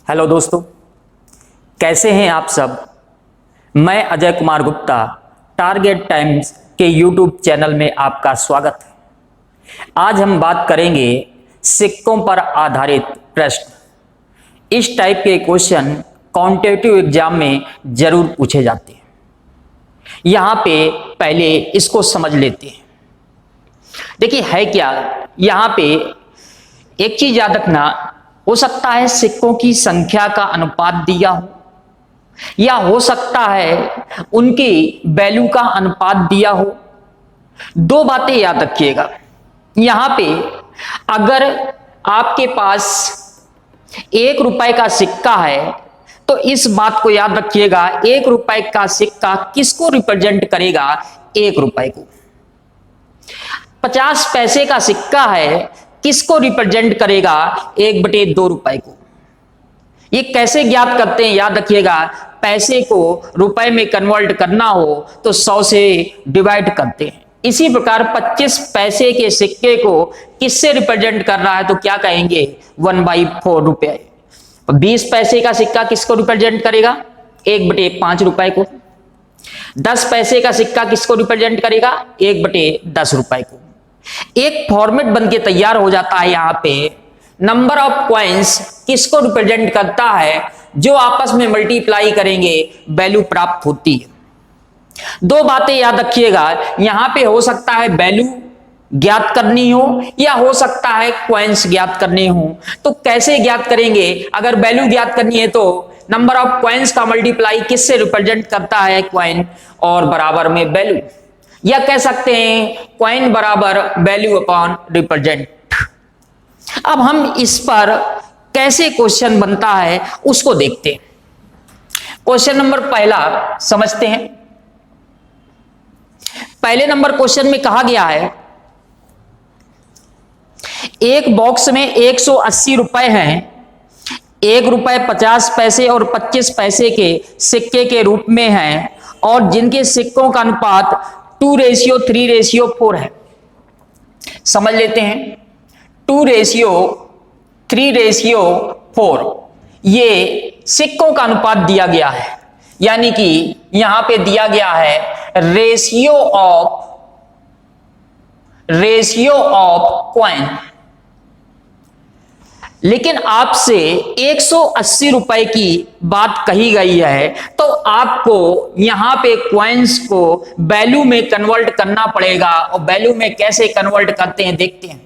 Hello दोस्तों, कैसे हैं आप सब। मैं अजय कुमार गुप्ता, टारगेट टाइम्स के यूट्यूब चैनल में आपका स्वागत है। आज हम बात करेंगे सिक्कों पर आधारित प्रश्न। इस टाइप के क्वेश्चन कॉम्पिटिटिव एग्जाम में जरूर पूछे जाते हैं। यहाँ पे पहले इसको समझ लेते हैं। देखिए है क्या, यहाँ पे एक चीज याद रखना, हो सकता है सिक्कों की संख्या का अनुपात दिया हो, या हो सकता है उनकी वैल्यू का अनुपात दिया हो। दो बातें याद रखिएगा। यहां पे अगर आपके पास 1 रुपए का सिक्का है तो इस बात को याद रखिएगा, 1 रुपए का सिक्का किसको रिप्रेजेंट करेगा? 1 रुपए को। 50 पैसे का सिक्का है, किसको रिप्रेजेंट करेगा? 1/2 रुपए को। ये कैसे ज्ञात करते हैं? याद रखिएगा, पैसे को रुपए में कन्वर्ट करना हो तो 100 से डिवाइड करते हैं। इसी प्रकार 25 पैसे के सिक्के को किससे रिप्रेजेंट कर रहा है तो क्या कहेंगे? 1/4 रुपए। 20 पैसे का सिक्का किसको रिप्रेजेंट करेगा? 1/5 रुपए को। 10 पैसे का सिक्का किसको रिप्रेजेंट करेगा? 1/10 रुपए को। एक फॉर्मेट बन के तैयार हो जाता है। यहां पे नंबर ऑफ कॉइन्स किसको रिप्रेजेंट करता है? जो आपस में मल्टीप्लाई करेंगे वैल्यू प्राप्त होती है। दो बातें याद रखिएगा, यहां पे हो सकता है वैल्यू ज्ञात करनी हो या हो सकता है कॉइन्स ज्ञात करने हो। तो कैसे ज्ञात करेंगे? अगर वैल्यू ज्ञात करनी है तो नंबर ऑफ कॉइन्स का मल्टीप्लाई किससे रिप्रेजेंट करता है? कॉइन और बराबर में वैल्यू, या कह सकते हैं कॉइन बराबर वैल्यू अपॉन रिप्रेजेंट। अब हम इस पर कैसे क्वेश्चन बनता है उसको देखते हैं। क्वेश्चन नंबर पहला समझते हैं। पहले नंबर क्वेश्चन में कहा गया है, एक बॉक्स में 180 रुपए हैं। 1 रुपए 50 पैसे और 25 पैसे के सिक्के के रूप में हैं और जिनके सिक्कों का अनुपात 2:3:4 है। समझ लेते हैं, 2:3:4 ये सिक्कों का अनुपात दिया गया है, यानी कि यहां पे दिया गया है रेशियो ऑफ कॉइन। लेकिन आपसे 180 रुपए की बात कही गई है तो आपको यहां पे कॉइन्स को वैल्यू में कन्वर्ट करना पड़ेगा। और वैल्यू में कैसे कन्वर्ट करते हैं देखते हैं।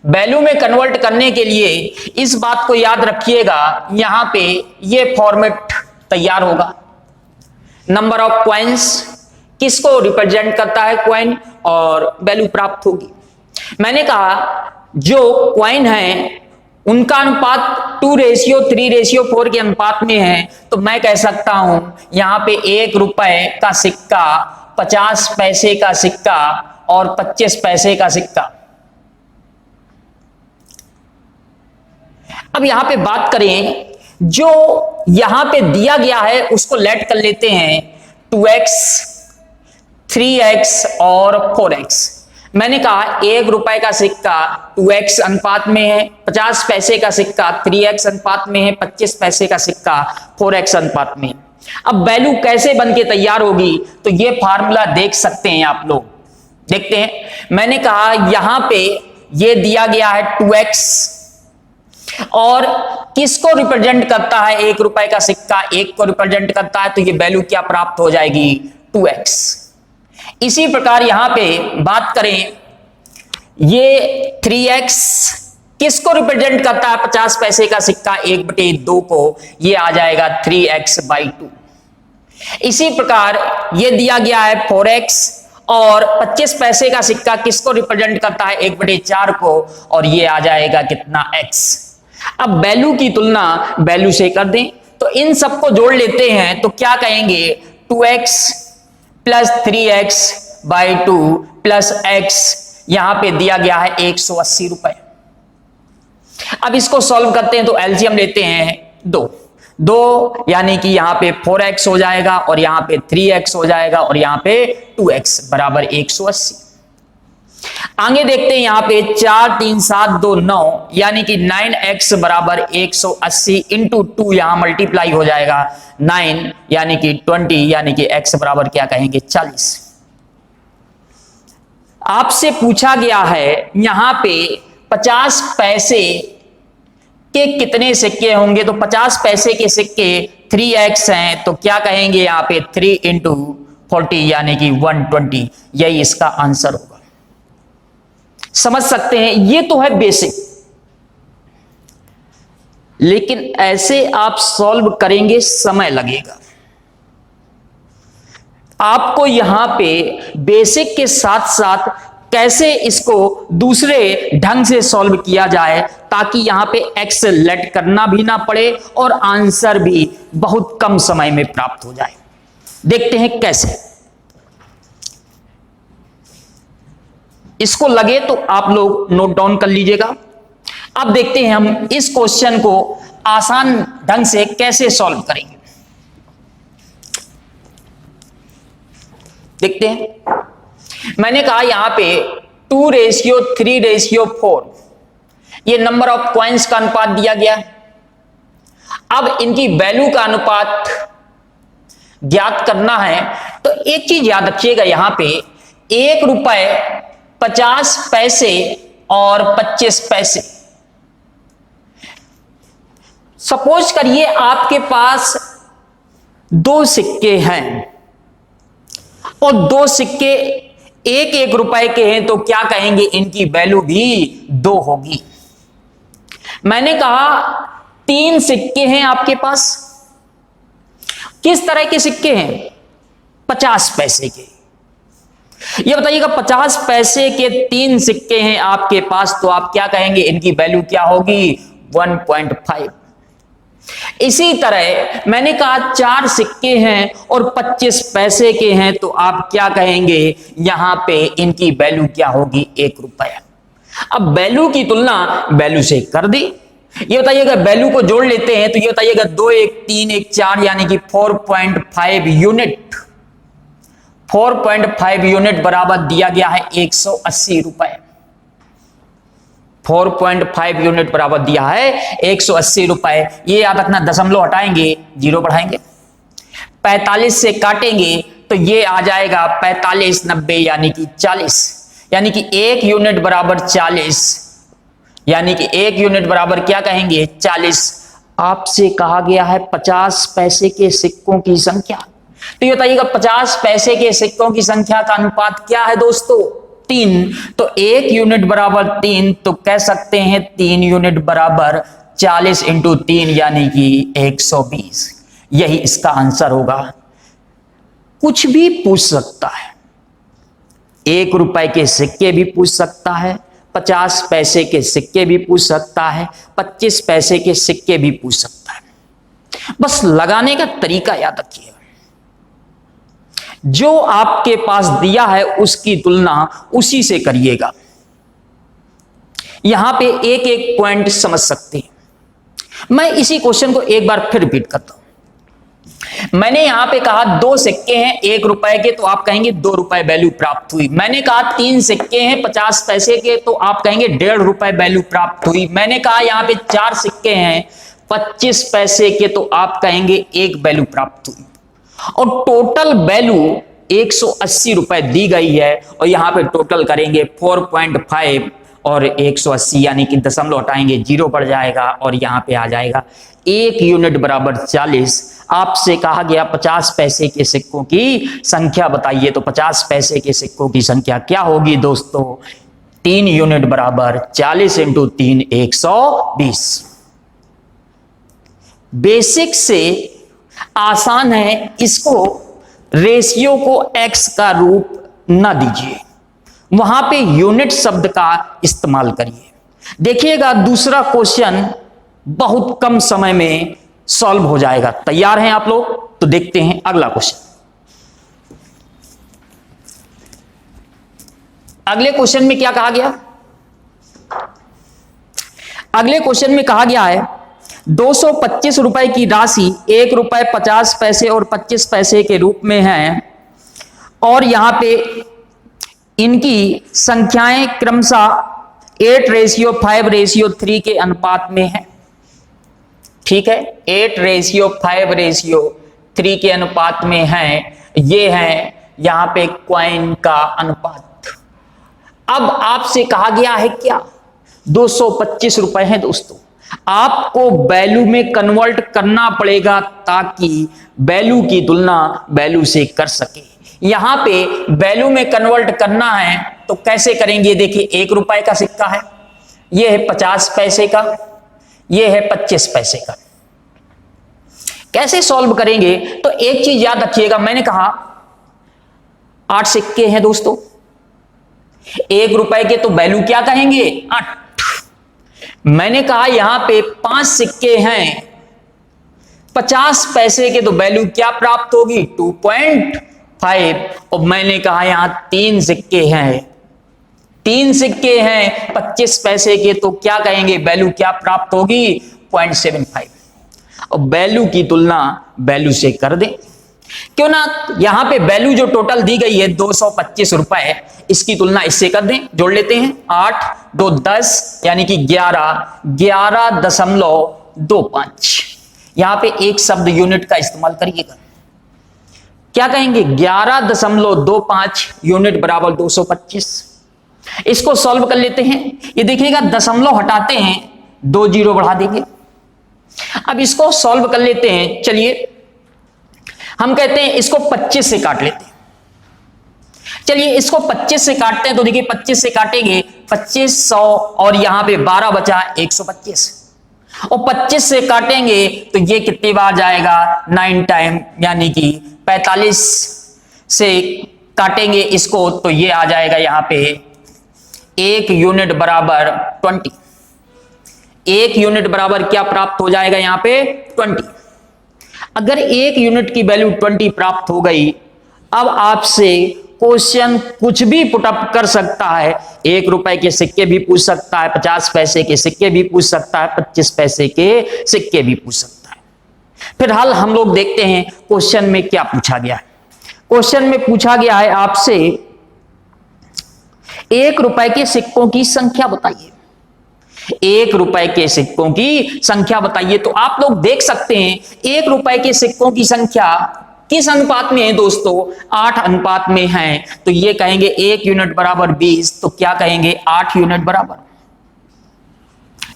वैल्यू में कन्वर्ट करने के लिए इस बात को याद रखिएगा, यहां पे ये फॉर्मेट तैयार होगा। नंबर ऑफ कॉइन्स किसको रिप्रेजेंट करता है? कॉइन, और वैल्यू प्राप्त होगी। मैंने कहा जो कॉइन है उनका अनुपात 2:3:4 के अनुपात में है, तो मैं कह सकता हूं यहां पे 1 रुपए का सिक्का, 50 पैसे का सिक्का और 25 पैसे का सिक्का। अब यहां पे बात करें, जो यहां पे दिया गया है उसको लेट कर लेते हैं 2x, 3x और 4x। मैंने कहा 1 रुपए का सिक्का 2x अनुपात में है, 50 पैसे का सिक्का 3x अनुपात में है, 25 पैसे का सिक्का 4x अनुपात में है। अब वैल्यू कैसे बन के तैयार होगी तो ये फार्मूला देख सकते हैं आप लोग। देखते हैं, मैंने कहा यहां पे ये दिया गया है 2x और किसको रिप्रेजेंट करता है? 1 रुपए का सिक्का 1 को रिप्रेजेंट करता है, तो ये वैल्यू क्या प्राप्त हो जाएगी? 2x। इसी प्रकार यहां पे बात करें, ये 3x किसको रिप्रेजेंट करता है? 50 पैसे का सिक्का 1/2 को, ये आ जाएगा 3x/2। इसी प्रकार ये दिया गया है 4x और 25 पैसे का सिक्का किसको रिप्रेजेंट करता है? 1/4 को, और ये आ जाएगा कितना? x। अब वैल्यू की तुलना वैल्यू से कर दें तो इन सबको जोड़ लेते हैं तो क्या कहेंगे? 2x plus 3x/2 plus x, यहां पे दिया गया है 180 रुपए। अब इसको सॉल्व करते हैं तो एलसीएम लेते हैं 2 यानी कि यहां पे 4x हो जाएगा और यहां पे 3x हो जाएगा और यहां पे 2x बराबर 180। आगे देखते हैं यहां पे 4 3 7 2 9 यानी कि 9x बराबर 180 इंटू 2 यहां मल्टीप्लाई हो जाएगा 9 यानी कि 20 यानी कि x बराबर क्या कहेंगे 40। आपसे पूछा गया है यहां पे 50 पैसे के कितने सिक्के होंगे, तो 50 पैसे के सिक्के 3x हैं, तो क्या कहेंगे यहां पे 3 इंटू 40 यानी कि 120, यही इसका आंसर होगा। समझ सकते हैं, ये तो है बेसिक, लेकिन ऐसे आप सॉल्व करेंगे समय लगेगा। आपको यहां पे बेसिक के साथ साथ कैसे इसको दूसरे ढंग से सॉल्व किया जाए ताकि यहां पे एक्स लेट करना भी ना पड़े और आंसर भी बहुत कम समय में प्राप्त हो जाए। देखते हैं कैसे। इसको लगे तो आप लोग नोट डाउन कर लीजिएगा। अब देखते हैं हम इस क्वेश्चन को आसान ढंग से कैसे सॉल्व करेंगे। देखते हैं, मैंने कहा यहां पे 2:3:4 ये नंबर ऑफ कॉइन्स का अनुपात दिया गया। अब इनकी वैल्यू का अनुपात ज्ञात करना है, तो एक चीज याद रखिएगा, यहां पे 1 रुपए 50 पैसे और 25 पैसे। सपोज करिए आपके पास 2 सिक्के हैं और 2 सिक्के 1-1 रुपए के हैं, तो क्या कहेंगे इनकी वैल्यू भी 2 होगी। मैंने कहा 3 सिक्के हैं आपके पास, किस तरह के सिक्के हैं 50 पैसे के। ये बताइएगा 50 पैसे के 3 सिक्के हैं आपके पास, तो आप क्या कहेंगे इनकी वैल्यू क्या होगी 1.5। इसी तरह मैंने कहा 4 सिक्के हैं और 25 पैसे के हैं, तो आप क्या कहेंगे यहां पे इनकी वैल्यू क्या होगी 1 रुपया। अब वैल्यू की तुलना वैल्यू से कर दी। ये बताइएगा वैल्यू को जोड़ लेते हैं, तो ये बताइएगा 2 1 3 1 4 यानी कि 4.5 यूनिट। 4.5 यूनिट बराबर दिया गया है 180 रुपए। 4.5 यूनिट बराबर दिया है 180 रुपए। ये याद रखना, दशमलव हटाएंगे 0 बढ़ाएंगे, 45 से काटेंगे तो ये आ जाएगा 45 90 यानी कि 40, यानी कि 1 यूनिट बराबर 40, यानी कि 1 यूनिट बराबर क्या कहेंगे 40। आपसे कहा गया है 50 पैसे के सिक्कों की संख्या, तो ये बताइएगा 50 पैसे के सिक्कों की संख्या का अनुपात क्या है दोस्तों 3। तो 1 यूनिट बराबर 3, तो कह सकते हैं 3 यूनिट बराबर 40 इंटू 3 यानी कि 120, यही इसका आंसर होगा। कुछ भी पूछ सकता है, 1 रुपए के सिक्के भी पूछ सकता है, 50 पैसे के सिक्के भी पूछ सकता है, 25 पैसे के सिक्के भी पूछ सकता है। बस लगाने का तरीका याद रखिएगा, जो आपके पास दिया है उसकी तुलना उसी से करिएगा। यहां पे एक एक पॉइंट समझ सकते हैं। मैं इसी क्वेश्चन को एक बार फिर रिपीट करता हूं। मैंने यहां पे कहा 2 सिक्के हैं 1 रुपए के, तो आप कहेंगे 2 रुपए वैल्यू प्राप्त हुई। मैंने कहा 3 सिक्के हैं 50 पैसे के, तो आप कहेंगे 1.5 रुपए वैल्यू प्राप्त हुई। मैंने कहा यहां पे 4 सिक्के हैं 25 पैसे के, तो आप कहेंगे 1 वैल्यू प्राप्त हुई। और टोटल वैल्यू 180 रुपए दी गई है, और यहां पे टोटल करेंगे 4.5 और 180 यानी कि दशमलव हटाएंगे 0 पड़ जाएगा, और यहां पे आ जाएगा 1 यूनिट बराबर 40। आपसे कहा गया 50 पैसे के सिक्कों की संख्या बताइए, तो 50 पैसे के सिक्कों की संख्या क्या होगी दोस्तों 3 यूनिट बराबर 40 इंटू 3 120। बेसिक से आसान है, इसको रेशियो को x का रूप ना दीजिए, वहां पे यूनिट शब्द का इस्तेमाल करिए। देखिएगा दूसरा क्वेश्चन बहुत कम समय में सॉल्व हो जाएगा। तैयार हैं आप लोग? तो देखते हैं अगला क्वेश्चन। अगले क्वेश्चन में क्या कहा गया? अगले क्वेश्चन में कहा गया है 225 रुपए की राशि 1 रुपए 50 पैसे और 25 पैसे के रूप में है, और यहां पे इनकी संख्याएं क्रमशः 8:5:3 के अनुपात में है। ठीक है, 8:5:3 के अनुपात में है। ये है यहां पे कॉइन का अनुपात। अब आपसे कहा गया है क्या, 225 रुपए हैं दोस्तों, आपको वैल्यू में कन्वर्ट करना पड़ेगा ताकि वैल्यू की तुलना वैल्यू से कर सके। यहां पे वैल्यू में कन्वर्ट करना है तो कैसे करेंगे, देखिए 1 रुपए का सिक्का है, यह है 50 पैसे का, यह है 25 पैसे का। कैसे सॉल्व करेंगे, तो एक चीज याद रखिएगा, मैंने कहा 8 सिक्के हैं दोस्तों, 1 रुपए के तो वैल्यू क्या कहेंगे 8। मैंने कहा यहां पे 5 सिक्के हैं, 50 पैसे के तो वैल्यू क्या प्राप्त होगी 2.5। और मैंने कहा यहां 3 सिक्के हैं, 3 सिक्के हैं 25 पैसे के, तो क्या कहेंगे वैल्यू क्या प्राप्त होगी 0.75। और वैल्यू की तुलना वैल्यू से कर दें, क्यों ना यहां पे वैल्यू जो टोटल दी गई है 225 रुपए, इसकी तुलना इससे कर दें, जोड़ लेते हैं 8 2 10 यानी कि 11.25। यहां पे एक शब्द यूनिट का इस्तेमाल करिएगा, क्या कहेंगे 11.25 यूनिट बराबर 225। इसको सॉल्व कर लेते हैं, ये देखिएगा दशमलव हटाते हैं 2 जीरो बढ़ा देंगे। अब इसको सॉल्व कर लेते हैं, चलिए हम कहते हैं इसको 25 से काट लेते हैं। चलिए इसको 25 से काटते हैं, तो देखिए 25 से काटेंगे 2500 और यहां पे 12 बचा 125, और 25 से काटेंगे तो ये कितनी बार जाएगा 9 टाइम, यानी कि 45 से काटेंगे इसको तो ये आ जाएगा यहां पे 1 यूनिट बराबर 20। 1 यूनिट बराबर क्या प्राप्त हो जाएगा यहां पे 20। अगर 1 यूनिट की वैल्यू 20 प्राप्त हो गई, अब आपसे क्वेश्चन कुछ भी पुटअप कर सकता है, 1 रुपए के सिक्के भी पूछ सकता है, 50 पैसे के सिक्के भी पूछ सकता है, 25 पैसे के सिक्के भी पूछ सकता है। फिलहाल हम लोग देखते हैं क्वेश्चन में क्या पूछा गया है। क्वेश्चन में पूछा गया है आपसे 1 रुपए के सिक्कों की संख्या बताइए। 1 रुपए के सिक्कों की संख्या बताइए, तो आप लोग देख सकते हैं 1 रुपए के सिक्कों की संख्या किस अनुपात में है दोस्तों 8 अनुपात में है, तो ये कहेंगे 1 यूनिट बराबर 20, तो क्या कहेंगे 8 यूनिट बराबर,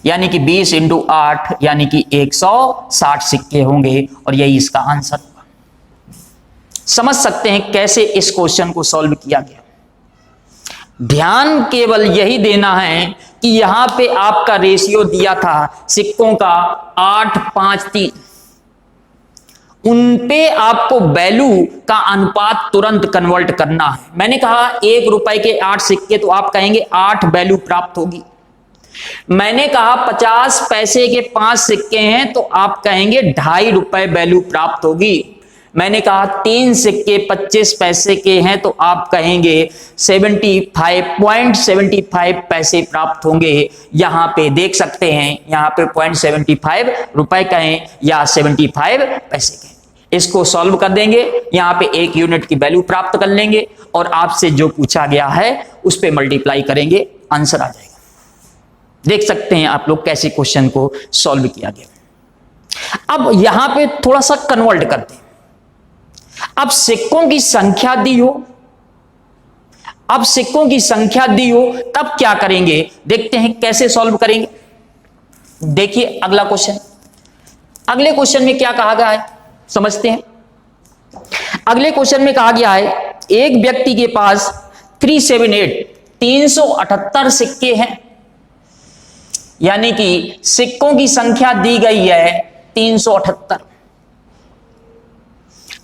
यानी कि 20 × 8 यानी कि 160 सिक्के होंगे, और यही इसका आंसर होगा। समझ सकते हैं कैसे इस क्वेश्चन को सॉल्व किया गया। ध्यान केवल यही देना है कि यहां पे आपका रेशियो दिया था सिक्कों का 8 5 3, उन पे आपको वैल्यू का अनुपात तुरंत कन्वर्ट करना है। मैंने कहा 1 रुपए के 8 सिक्के, तो आप कहेंगे 8 वैल्यू प्राप्त होगी। मैंने कहा 50 पैसे के 5 सिक्के हैं, तो आप कहेंगे 2.5 रुपए वैल्यू प्राप्त होगी। मैंने कहा 3 सिक्के 25 पैसे के हैं, तो आप कहेंगे 75.75 पैसे प्राप्त होंगे। यहां पे देख सकते हैं, यहां पे 0.75 रुपए कहें या 75 पैसे कहें, इसको सॉल्व कर देंगे, यहां पे 1 यूनिट की वैल्यू प्राप्त कर लेंगे और आपसे जो पूछा गया है उस पे मल्टीप्लाई करेंगे, आंसर आ जाएगा। देख सकते हैं आप लोग कैसे क्वेश्चन को सॉल्व किया गया। अब यहां पे थोड़ा सा कन्वर्ट करते हैं। अब सिक्कों की संख्या दी हो, अब सिक्कों की संख्या दी हो तब क्या करेंगे, देखते हैं कैसे सॉल्व करेंगे। देखिए अगला क्वेश्चन, अगले क्वेश्चन में क्या कहा गया है समझते हैं। अगले क्वेश्चन में कहा गया है एक व्यक्ति के पास 378 सिक्के हैं, यानी कि सिक्कों की संख्या दी गई है 378।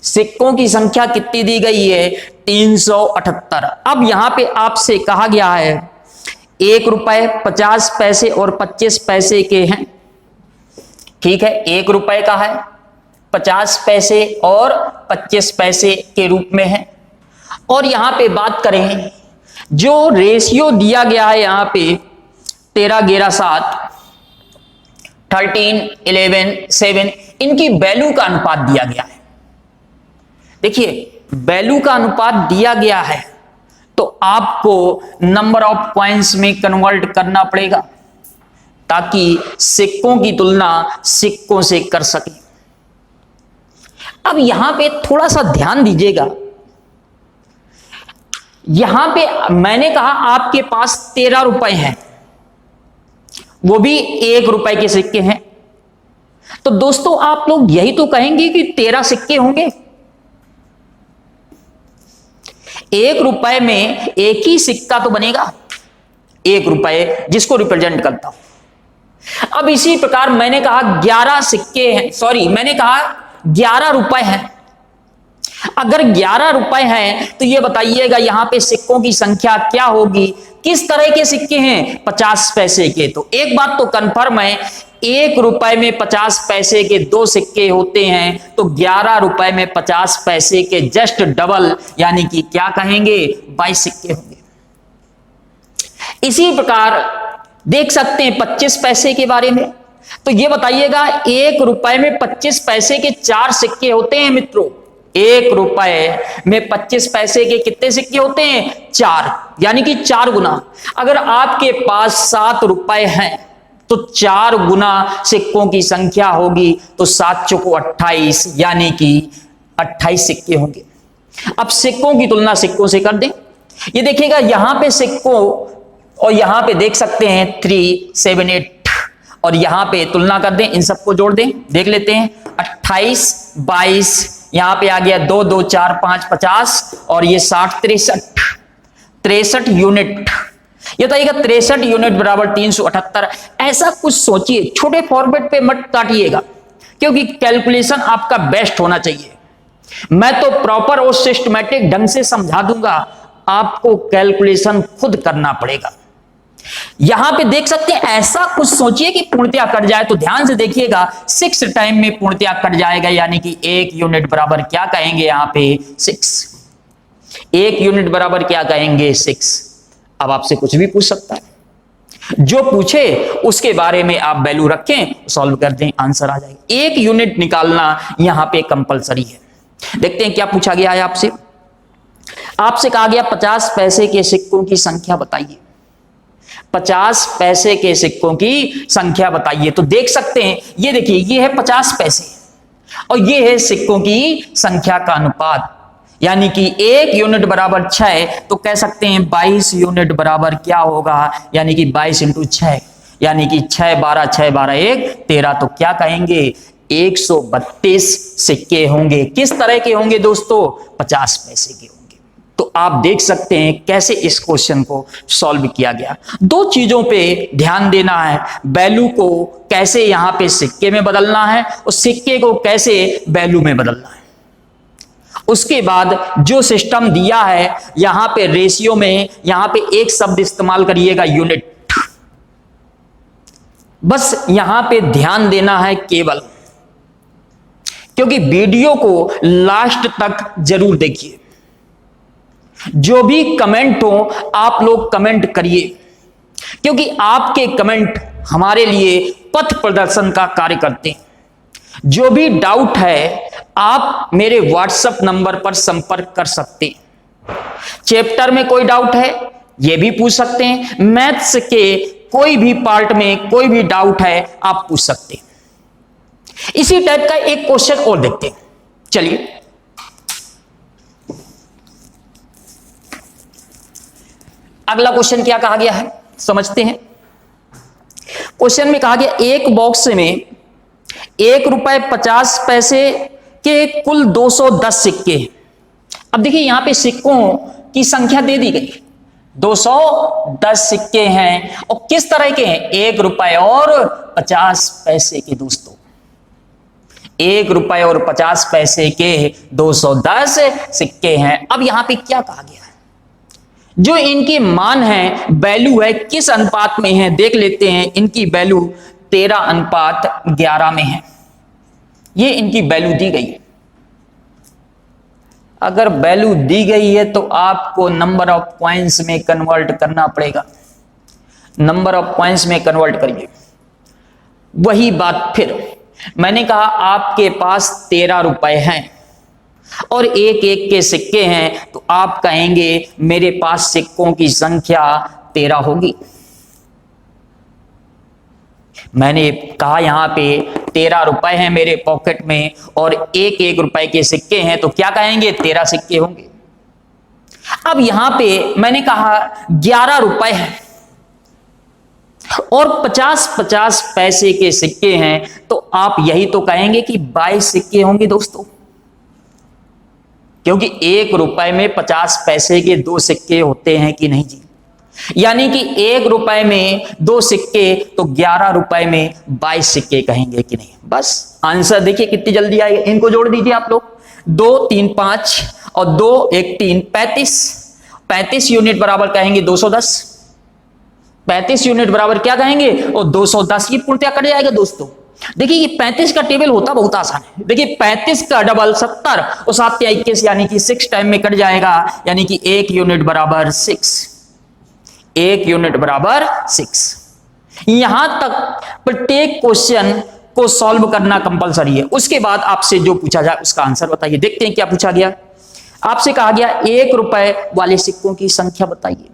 सिक्कों की संख्या कितनी दी गई है 378। अब यहां पे आपसे कहा गया है 1 रुपए 50 पैसे और 25 पैसे के हैं। ठीक है, 1 रुपए का है, 50 पैसे और 25 पैसे के रूप में है। और यहां पे बात करें, जो रेशियो दिया गया है यहां पे 13 11 7 13 11 7, इनकी वैल्यू का अनुपात दिया गया है। देखिए वैल्यू का अनुपात दिया गया है, तो आपको नंबर ऑफ कॉइन्स में कन्वर्ट करना पड़ेगा ताकि सिक्कों की तुलना सिक्कों से कर सके। अब यहां पे थोड़ा सा ध्यान दीजिएगा, यहां पे मैंने कहा आपके पास 13 रुपए हैं, वो भी 1 रुपए के सिक्के हैं। तो दोस्तों आप लोग यही तो कहेंगे कि 13 सिक्के होंगे। 1 रुपए में एक ही सिक्का तो बनेगा, 1 रुपए जिसको रिप्रेजेंट करता हूं। अब इसी प्रकार मैंने कहा 11 सिक्के हैं, सॉरी मैंने कहा 11 रुपए हैं। अगर 11 रुपए हैं तो ये बताइएगा यहां पे सिक्कों की संख्या क्या होगी, किस तरह के सिक्के हैं, 50 पैसे के। तो एक बात तो कंफर्म है, 1 रुपए में 50 पैसे के 2 सिक्के होते हैं, तो 11 रुपए में 50 पैसे के जस्ट डबल यानी कि क्या कहेंगे, 22 सिक्के होंगे। इसी प्रकार देख सकते हैं 25 पैसे के बारे में। तो ये बताइएगा 1 रुपए में 25 पैसे के 4 सिक्के होते हैं मित्रों। 1 रुपए में 25 पैसे के कितने सिक्के होते हैं, 4, यानी कि 4 गुना। अगर आपके पास 7 रुपए हैं तो 4 गुना सिक्कों की संख्या होगी, तो 7 चौको 28 यानी कि 28 सिक्के होंगे। अब सिक्कों की तुलना सिक्कों से कर दें। ये देखिएगा यहां पे सिक्कों और यहां पे देख सकते हैं 3, 7, 8 और यहां पे तुलना कर दें, इन सबको जोड़ दें, देख लेते हैं 28, 22, यहां पे आ गया 2, 2, 4, 5, 50 और ये 60, 63 यूनिट। ये बताइएगा 63 यूनिट बराबर 378। ऐसा कुछ सोचिए, छोटे फॉर्मेट पे मत काटिएगा क्योंकि कैलकुलेशन आपका बेस्ट होना चाहिए। मैं तो प्रॉपर और सिस्टमैटिक ढंग से समझा दूंगा, आपको कैलकुलेशन खुद करना पड़ेगा। यहां पे देख सकते हैं ऐसा कुछ सोचिए कि पूर्णतया कट जाए, तो ध्यान से देखिएगा 6 टाइम में पूर्णतया कट जाएगा, यानी कि 1 यूनिट बराबर क्या कहेंगे यहां पे 6। 1 यूनिट बराबर क्या कहेंगे 6। अब आपसे कुछ भी पूछ सकता है, जो पूछे उसके बारे में आप वैल्यू रखें, सॉल्व कर दें, आंसर आ जाएगा। 1 यूनिट निकालना यहां पे कंपलसरी है। देखते हैं क्या पूछा गया है आपसे। आपसे कहा गया 50 पैसे के सिक्कों की संख्या बताइए। 50 पैसे के सिक्कों की संख्या बताइए। तो देख सकते हैं, ये देखिए ये है 50 पैसे और ये है सिक्कों की संख्या का अनुपात, यानी कि 1 यूनिट बराबर 6, तो कह सकते हैं 22 यूनिट बराबर क्या होगा, यानी कि 22 इंटू 6, यानी कि 6 12 6 12 1 13, तो क्या कहेंगे 132 सिक्के होंगे। किस तरह के होंगे दोस्तों, 50 पैसे के होंगे। तो आप देख सकते हैं कैसे इस क्वेश्चन को सॉल्व किया गया। 2 चीजों पे ध्यान देना है, वैल्यू को कैसे यहां पे सिक्के में बदलना है और सिक्के को कैसे वैल्यू में बदलना है। उसके बाद जो सिस्टम दिया है यहां पे रेशियो में, यहां पे एक शब्द इस्तेमाल करिएगा यूनिट। बस यहां पे ध्यान देना है केवल, क्योंकि वीडियो को लास्ट तक जरूर देखिए। जो भी कमेंट हो आप लोग कमेंट करिए, क्योंकि आपके कमेंट हमारे लिए पथ प्रदर्शन का कार्य करते हैं। जो भी डाउट है आप मेरे व्हाट्सएप नंबर पर संपर्क कर सकते हैं। चैप्टर में कोई डाउट है यह भी पूछ सकते हैं, मैथ्स के कोई भी पार्ट में कोई भी डाउट है आप पूछ सकते हैं। इसी टाइप का एक क्वेश्चन और देखते हैं, चलिए। अगला क्वेश्चन क्या कहा गया है समझते हैं। क्वेश्चन में कहा गया एक बॉक्स में 1 रुपए 50 पैसे के कुल 210 सिक्के। अब देखिए यहां पे सिक्कों की संख्या दे दी गई, 210 सिक्के हैं और किस तरह के हैं, 1 रुपए और 50 पैसे के। दोस्तों 1 रुपए और 50 पैसे के 210 सिक्के हैं। अब यहां पे क्या कहा गया है, जो इनकी मान है, वैल्यू है, किस अनुपात में है देख लेते हैं। इनकी वैल्यू 13:11 में है, ये इनकी वैल्यू दी गई है। अगर वैल्यू दी गई है तो आपको नंबर ऑफ पॉइंट्स में कन्वर्ट करना पड़ेगा। नंबर ऑफ पॉइंट्स में कन्वर्ट करिए। वही बात फिर मैंने कहा आपके पास 13 रुपए हैं और एक एक के सिक्के हैं, तो आप कहेंगे मेरे पास सिक्कों की संख्या 13 होगी। मैंने कहा यहां पे 13 रुपए हैं मेरे पॉकेट में और एक एक रुपए के सिक्के हैं, तो क्या कहेंगे 13 सिक्के होंगे। अब यहां पे मैंने कहा 11 रुपए हैं और 50-50 पैसे के सिक्के हैं, तो आप यही तो कहेंगे कि 22 सिक्के होंगे दोस्तों, क्योंकि 1 रुपए में 50 पैसे के 2 सिक्के होते हैं कि नहीं जी। यानी कि 1 रुपए में 2 सिक्के, तो 11 रुपए में 22 सिक्के कहेंगे कि नहीं। बस आंसर देखिए कितनी जल्दी आएगा। इनको जोड़ दीजिए आप लोग, 2 3 5 और 2 1 3 35 यूनिट बराबर कहेंगे 210। 35 यूनिट बराबर क्या कहेंगे और 210। ये पूर्णतः कट जाएगा दोस्तों। देखिए ये 35 का टेबल होता बहुत आसान है। देखिए 35 का डबल 70 और 7 या 21, यानी कि 6 टाइम में कट जाएगा, यानी कि 1 यूनिट बराबर 6। 1 यूनिट बराबर 6। यहां तक प्रत्येक क्वेश्चन को सॉल्व करना कंपलसरी है। उसके बाद आपसे जो पूछा जाए उसका आंसर बताइए। देखते हैं क्या पूछा गया। आपसे कहा गया 1 रुपए वाले सिक्कों की संख्या बताइए।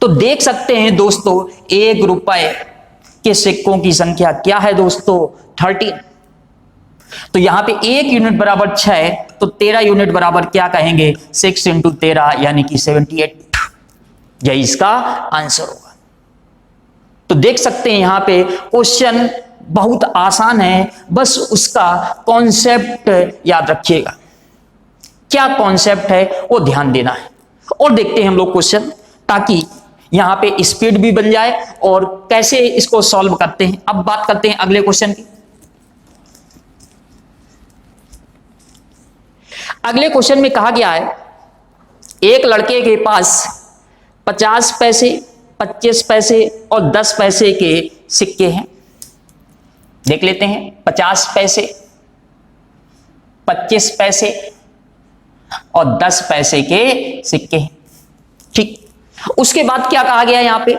तो देख सकते हैं दोस्तों 1 रुपए के सिक्कों की संख्या क्या है दोस्तों 13। तो यहां पे 1 यूनिट बराबर 6, तो 13 यूनिट बराबर क्या कहेंगे 6 इंटू 13, यानी कि 78। यही इसका आंसर होगा। तो देख सकते हैं यहां पे क्वेश्चन बहुत आसान है, बस उसका कॉन्सेप्ट याद रखिएगा। क्या कॉन्सेप्ट है वो ध्यान देना है। और देखते हैं हम लोग क्वेश्चन, ताकि यहां पे स्पीड भी बन जाए और कैसे इसको सॉल्व करते हैं। अब बात करते हैं अगले क्वेश्चन की। अगले क्वेश्चन में कहा गया है एक लड़के के पास 50 पैसे, 25 पैसे और 10 पैसे के सिक्के हैं। देख लेते हैं 50 पैसे, 25 पैसे और 10 पैसे के सिक्के हैं। ठीक, उसके बाद क्या कहा गया यहां पे,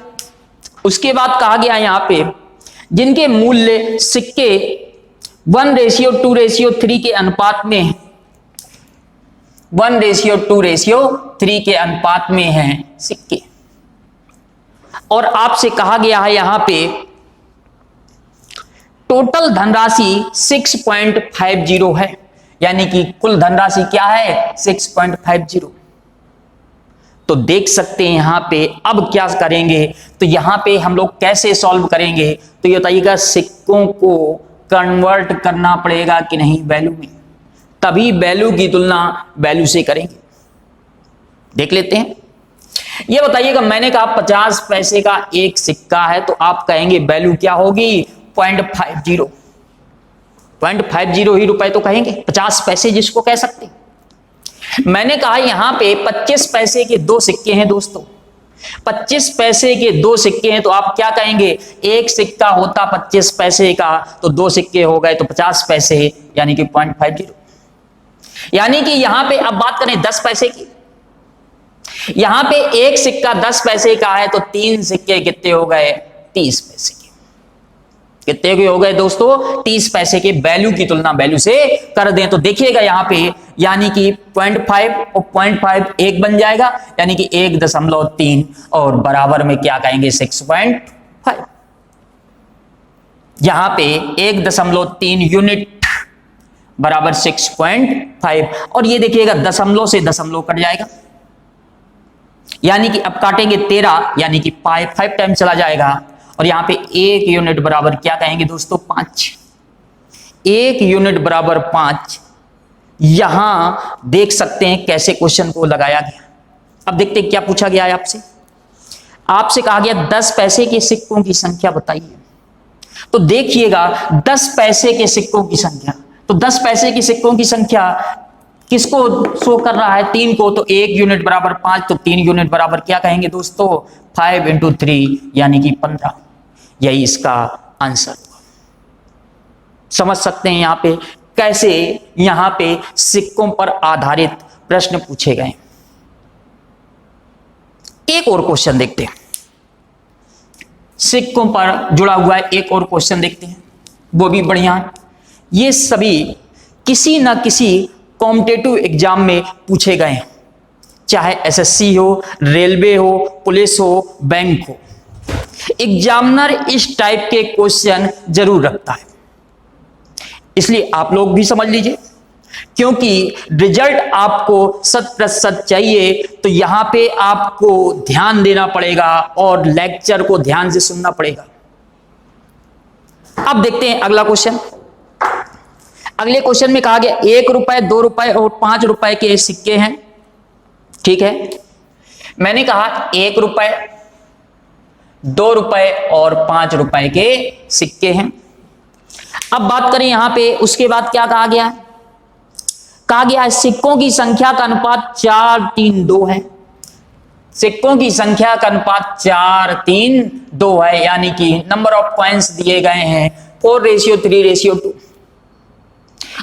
उसके बाद कहा गया यहां पे जिनके मूल्य सिक्के 1:2:3 के अनुपात में है, 1:2:3 के अनुपात में हैं सिक्के। और आपसे कहा गया है यहां पे टोटल धनराशि 6.50 है, यानी कि कुल धनराशि क्या है 6.50। तो देख सकते हैं यहां पे अब क्या करेंगे, तो यहां पे हम लोग कैसे सॉल्व करेंगे, तो ये बताइएगा सिक्कों को कन्वर्ट करना पड़ेगा कि नहीं वैल्यू में, तभी वैल्यू की तुलना वैल्यू से करेंगे। देख लेते हैं। ये बताइएगा मैंने कहा 50 पैसे का एक सिक्का है, तो आप कहेंगे वैल्यू क्या होगी 0.50। 0.50 ही रुपए तो कहेंगे, 50 पैसे जिसको कह सकते हैं। मैंने कहा यहां पे 25 पैसे के 2 सिक्के हैं दोस्तों, 25 पैसे के 2 सिक्के हैं, तो आप क्या कहेंगे एक सिक्का होता 25 पैसे का, तो 2 सिक्के हो गए तो 50 पैसे, यानी कि 0.50। यानी कि यहां पे अब बात करें 10 पैसे की, यहां पे एक सिक्का 10 पैसे का है, तो 3 सिक्के कितने हो गए 30 पैसे के। कितने के हो गए दोस्तों 30 पैसे के। वैल्यू की तुलना वैल्यू से कर दें तो देखिएगा यहां पे, यानी कि 0.5 और 0.5 एक बन जाएगा, यानी कि 1.3 और बराबर में क्या कहेंगे 6.5। यहां पे 1.3 यूनिट बराबर 6.5, और ये देखिएगा दशमलव से दशमलव कट जाएगा, यानी कि अब काटेंगे 13, यानी कि 5 टाइम चला जाएगा, और यहां पे 1 यूनिट बराबर क्या कहेंगे दोस्तों 5। 1 यूनिट बराबर 5। यहां देख सकते हैं कैसे क्वेश्चन को लगाया गया। अब देखते हैं क्या पूछा गया है आपसे। आपसे कहा गया 10 पैसे के सिक्कों की संख्या बताइए। तो देखिएगा 10 पैसे के सिक्कों की संख्या, तो 10 पैसे के सिक्कों की संख्या किसको शो कर रहा है 3 को, तो 1 यूनिट बराबर 5, तो 3 यूनिट बराबर क्या कहेंगे दोस्तों 5 इंटू 3, यानी कि 15। यही इसका आंसर होगा। समझ सकते हैं यहां पे कैसे यहां पे सिक्कों पर आधारित प्रश्न पूछे गए। एक और क्वेश्चन देखते हैं, सिक्कों पर जुड़ा हुआ है एक और क्वेश्चन देखते हैं, वो भी बढ़िया है। ये सभी किसी न किसी कॉम्पिटिटिव एग्जाम में पूछे गए हैं, चाहे एसएससी हो, रेलवे हो, पुलिस हो, बैंक हो। एग्जामिनर इस टाइप के क्वेश्चन जरूर रखता है, इसलिए आप लोग भी समझ लीजिए, क्योंकि रिजल्ट आपको 100% चाहिए तो यहां पे आपको ध्यान देना पड़ेगा और लेक्चर को ध्यान से सुनना पड़ेगा। अब देखते हैं अगला क्वेश्चन। अगले क्वेश्चन में कहा गया 1 रुपए, 2 रुपए और 5 रुपए के सिक्के हैं, ठीक है। मैंने कहा 1 रुपए, 2 रुपए और 5 रुपए के सिक्के हैं। अब बात करें यहां पे, उसके बाद क्या कहा गया है? कहा गया है सिक्कों की संख्या का अनुपात 4:3:2 है। सिक्कों की संख्या का अनुपात 4:3:2 है, यानी कि नंबर ऑफ कॉइन्स दिए गए हैं 4:3:2।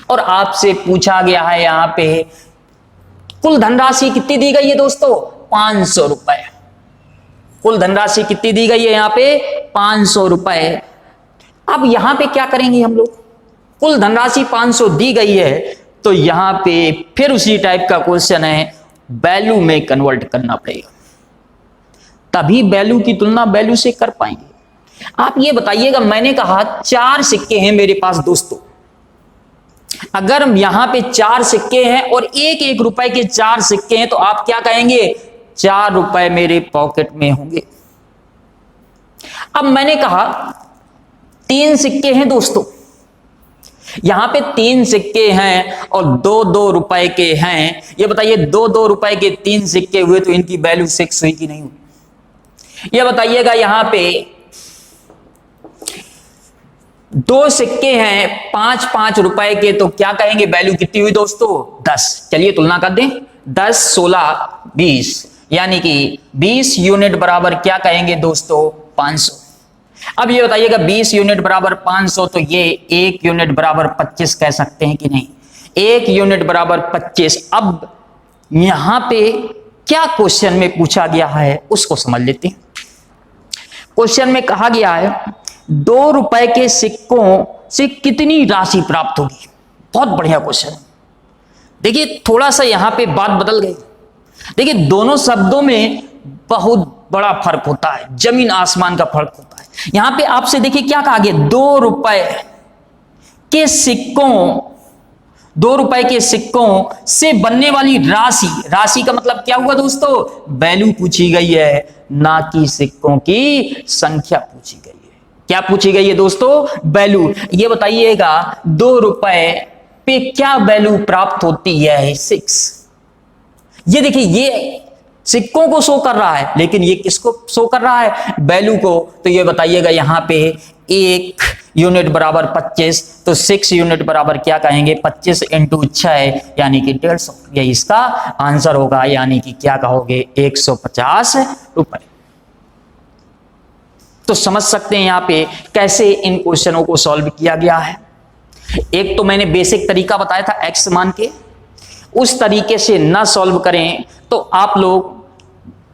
और आपसे पूछा गया है यहां पे कुल धनराशि कितनी दी गई है दोस्तों? 500 रुपए। कुल धनराशि कितनी दी गई है यहां पे? 500 रुपए। अब यहां पे क्या करेंगे हम लोग? कुल धनराशि 500 दी गई है तो यहां पे फिर उसी टाइप का क्वेश्चन है, वैल्यू में कन्वर्ट करना पड़ेगा, तभी वैल्यू की तुलना वैल्यू से कर पाएंगे। आप ये बताइएगा, मैंने कहा 4 सिक्के हैं मेरे पास दोस्तों, अगर यहां पे 4 सिक्के हैं और 1-1 रुपए के 4 सिक्के हैं तो आप क्या कहेंगे? 4 रुपए मेरे पॉकेट में होंगे। अब मैंने कहा 3 सिक्के हैं दोस्तों, यहां पे 3 सिक्के हैं और 2-2 रुपए के हैं। ये बताइए 2-2 रुपए के 3 सिक्के हुए तो इनकी वैल्यू 6 हुई कि नहीं हुई? ये बताइएगा यहां पे 2 सिक्के हैं 5-5 रुपए के, तो क्या कहेंगे वैल्यू कितनी हुई दोस्तों? 10। चलिए तुलना कर दें, 10, 16, 20, यानी कि 20 यूनिट बराबर क्या कहेंगे दोस्तों? 500। अब ये बताइएगा 20 यूनिट बराबर 500, तो ये 1 यूनिट बराबर 25 कह सकते हैं कि नहीं? 1 यूनिट बराबर 25। अब यहां पे क्या क्वेश्चन में पूछा गया है उसको समझ लेते हैं। क्वेश्चन में कहा गया है 2 रुपए के सिक्कों से कितनी राशि प्राप्त होगी? बहुत बढ़िया क्वेश्चन है। देखिए थोड़ा सा यहां पे बात बदल गई। देखिए दोनों शब्दों में बहुत बड़ा फर्क होता है, जमीन आसमान का फर्क होता है। यहां पे आपसे देखिए क्या कहा गया, 2 रुपए के सिक्कों, 2 रुपए के सिक्कों से बनने वाली राशि, राशि का मतलब क्या हुआ दोस्तों? वैल्यू पूछी गई है, ना कि सिक्कों की संख्या पूछी गई है। क्या पूछी गई है दोस्तों? वैल्यू। ये बताइएगा 2 रुपए पे क्या वैल्यू प्राप्त होती है? 6। ये देखिए ये सिक्कों को शो कर रहा है, लेकिन ये किसको शो कर रहा है? वैल्यू को। तो ये बताइएगा यहां पे 1 यूनिट बराबर 25, तो 6 यूनिट बराबर क्या कहेंगे? 25 × 6 यानी कि 150। ये इसका आंसर होगा, यानी कि क्या कहोगे? 150 रुपए। तो समझ सकते हैं यहां पे कैसे इन क्वेश्चनों को सॉल्व किया गया है। एक तो मैंने बेसिक तरीका बताया था एक्स मान के, उस तरीके से ना सॉल्व करें तो आप लोग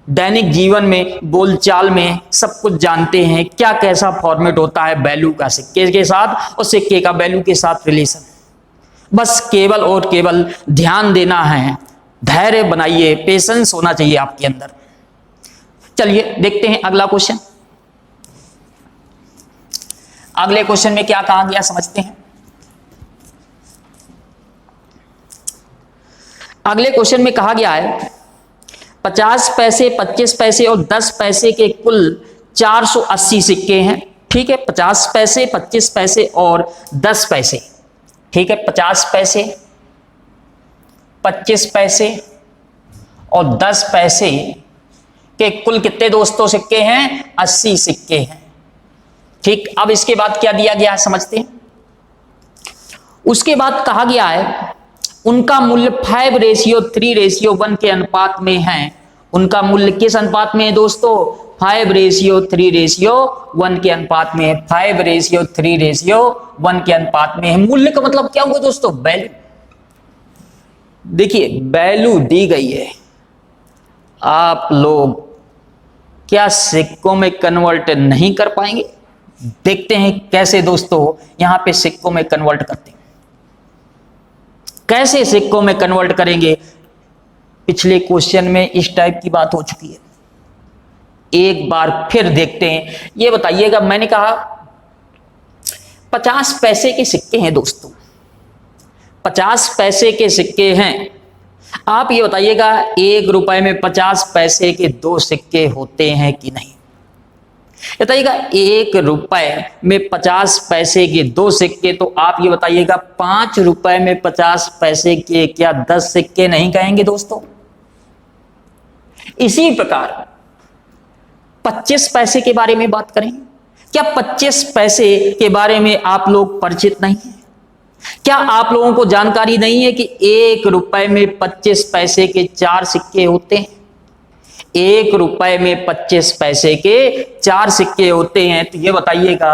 दैनिक जीवन में, बोलचाल में सब कुछ जानते हैं क्या कैसा फॉर्मेट होता है वैल्यू का सिक्के के साथ और सिक्के का वैल्यू के साथ रिलेशन। बस केवल और केवल ध्यान देना है, धैर्य बनाइए, पेशेंस होना चाहिए आपके अंदर। चलिए देखते हैं अगला क्वेश्चन। अगले क्वेश्चन में क्या कहा गया समझते हैं। अगले क्वेश्चन में कहा गया है 50 पैसे, 25 पैसे और 10 पैसे के कुल 480 सिक्के हैं, ठीक है। 50 पैसे, 25 पैसे और 10 पैसे, ठीक है। 50 पैसे, 25 पैसे और 10 पैसे के कुल कितने दोस्तों सिक्के हैं? 80 सिक्के हैं, ठीक। अब इसके बाद क्या दिया गया है समझते हैं। उसके बाद कहा गया है उनका मूल्य 5:3:1 के अनुपात में है। उनका मूल्य किस अनुपात में है दोस्तों? 5:3:1 के अनुपात में है। 5:3:1 के अनुपात में है। मूल्य का मतलब क्या हुआ दोस्तों? वैल्यू। देखिए वैल्यू दी गई है, आप लोग क्या सिक्कों में कन्वर्ट नहीं कर पाएंगे? देखते हैं कैसे दोस्तों यहां पे सिक्कों में कन्वर्ट करते हैं। कैसे सिक्कों में कन्वर्ट करेंगे? पिछले क्वेश्चन में इस टाइप की बात हो चुकी है, एक बार फिर देखते हैं। ये बताइएगा, मैंने कहा 50 पैसे के सिक्के हैं दोस्तों, 50 पैसे के सिक्के हैं। आप ये बताइएगा 1 रुपए में 50 पैसे के 2 सिक्के होते हैं कि नहीं? बताइएगा 1 रुपए में 50 पैसे के 2 सिक्के, तो आप ये बताइएगा 5 रुपए में 50 पैसे के क्या 10 सिक्के नहीं कहेंगे दोस्तों? इसी प्रकार 25 पैसे के बारे में बात करें। क्या 25 पैसे के बारे में आप लोग परिचित नहीं हैं? क्या आप लोगों को जानकारी नहीं है कि 1 रुपए में 25 पैसे के 4 सिक्के होते हैं? 1 रुपए में 25 पैसे के 4 सिक्के होते हैं। तो ये बताइएगा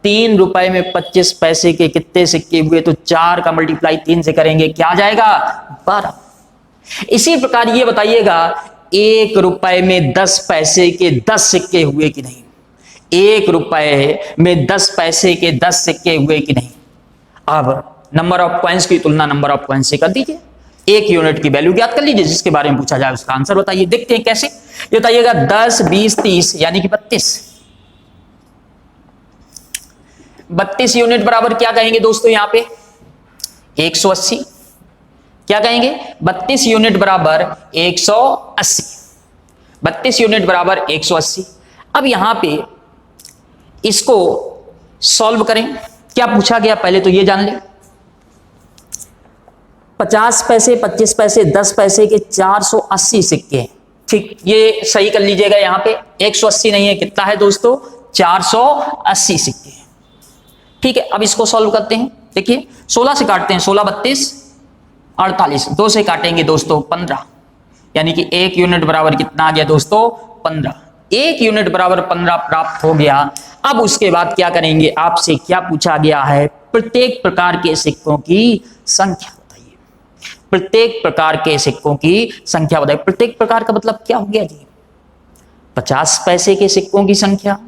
3 रुपए में 25 पैसे के कितने सिक्के हुए? तो 4 का मल्टीप्लाई 3 से करेंगे, क्या आ जाएगा? 12। इसी प्रकार ये बताइएगा 1 रुपए में 10 पैसे के 10 सिक्के हुए कि नहीं? 1 रुपए में 10 पैसे के 10 सिक्के हुए कि नहीं? अब नंबर ऑफ कॉइन्स की तुलना नंबर ऑफ कॉइन्स से कर दीजिए, 1 यूनिट की वैल्यू ज्ञात कर लीजिए, जिसके बारे में पूछा जाए उसका आंसर बताइए। देखते हैं कैसे। ये बताइएगा 10, 20, 30 यानी कि 32। 32 यूनिट बराबर क्या कहेंगे दोस्तों? यहां पे 180। क्या कहेंगे? 32 यूनिट बराबर 180। 32 यूनिट बराबर 180। अब यहां पे इसको सॉल्व करें। क्या पूछा गया पहले तो ये जान ले। 50 पैसे, 25 पैसे, 10 पैसे के 480 सिक्के हैं। ठीक, ये सही कर लीजिएगा। यहां पे 180 नहीं है, कितना है दोस्तों? 480 सिक्के हैं। ठीक है, अब इसको सॉल्व करते हैं। देखिए 16 से काटते हैं, 16, 32, 48, 2 से काटेंगे दोस्तों 15, यानी कि 1 यूनिट बराबर कितना आ गया दोस्तों? 15। 1 यूनिट बराबर 15 प्राप्त हो गया। अब उसके बाद क्या करेंगे? आपसे क्या पूछा गया है? प्रत्येक प्रकार के सिक्कों की संख्या बताइए। प्रत्येक प्रकार के सिक्कों की संख्या बताइए। प्रत्येक प्रकार का मतलब क्या हो गया जी? 50 पैसे के सिक्कों की संख्या,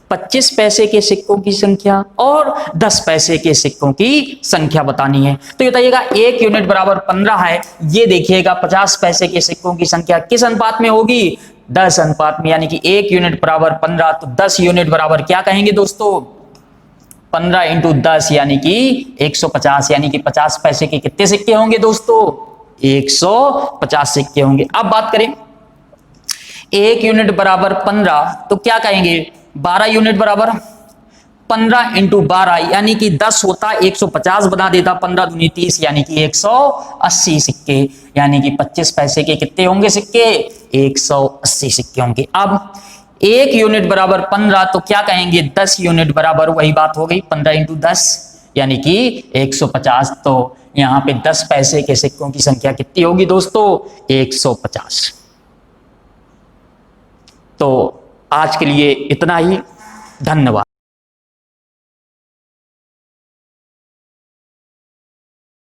25 पैसे के सिक्कों की संख्या और 10 पैसे के सिक्कों की संख्या बतानी है। तो बताइएगा 1 यूनिट बराबर 15 है। ये देखिएगा 50 पैसे के सिक्कों की संख्या किस अनुपात में होगी? 10 अनुपात में, यानी कि 1 यूनिट बराबर 15। तो 10 यूनिट बराबर क्या कहेंगे दोस्तों? 15 इंटू 10 यानी कि 150, यानी कि 50 पैसे के कितने सिक्के होंगे दोस्तों? 150 सिक्के होंगे। अब बात करें 1 यूनिट बराबर 15, तो क्या कहेंगे? 12 यूनिट बराबर 15 इंटू 12, यानी कि 10 होता 150 बना देता, 15 दूनी 30, यानी कि 180 सिक्के, यानी कि 25 पैसे के कितने होंगे सिक्के? 180 सिक्के होंगे। अब 1 यूनिट बराबर 15, तो क्या कहेंगे? 10 यूनिट बराबर वही बात हो गई, 15 इंटू 10 यानी कि 150। तो यहां पे 10 पैसे के सिक्कों की संख्या कितनी होगी दोस्तों? 150। तो आज के लिए इतना ही, धन्यवाद।